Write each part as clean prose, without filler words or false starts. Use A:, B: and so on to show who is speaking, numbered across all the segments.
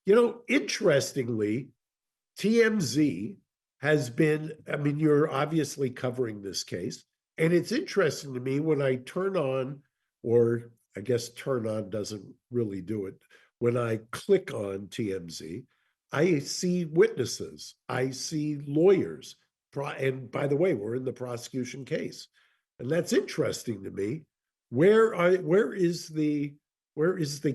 A: Interestingly, TMZ has been, I mean, you're obviously covering this case, and it's interesting to me when I turn on, or I guess turn on doesn't really do it. When I click on TMZ, I see witnesses, I see lawyers. And by the way, we're in the prosecution case. And that's interesting to me. Where is the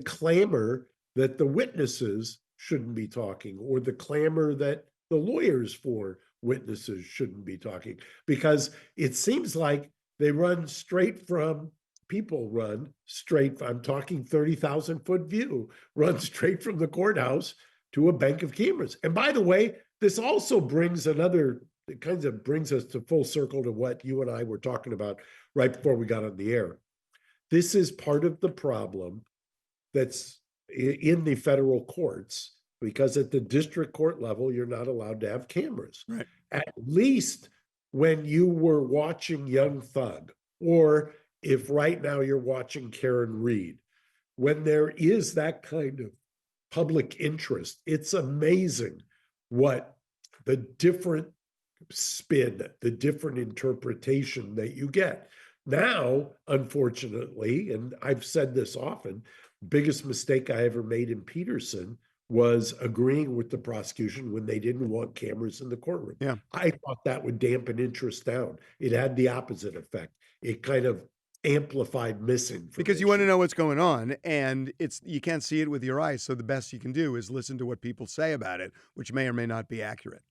A: clamor that the witnesses shouldn't be talking, or the clamor that the lawyers for witnesses shouldn't be talking? Because it seems like they run straight from people run straight. I'm talking 30,000-foot view, run straight from the courthouse to a bank of cameras. And by the way, this also brings another, it kind of brings us to full circle to what you and I were talking about right before we got on the air. This is part of the problem that's in the federal courts, because at the district court level, you're not allowed to have cameras.
B: Right.
A: At least when you were watching Young Thug, or if right now you're watching Karen Reed, when there is that kind of public interest, it's amazing what the different spin, the different interpretation that you get. Now, unfortunately, and I've said this often, biggest mistake I ever made in Peterson was agreeing with the prosecution when they didn't want cameras in the courtroom.
B: Yeah.
A: I thought that would dampen interest down. It had the opposite effect. It kind of amplified misinformation.
B: Because you want to know what's going on, and you can't see it with your eyes. So the best you can do is listen to what people say about it, which may or may not be accurate.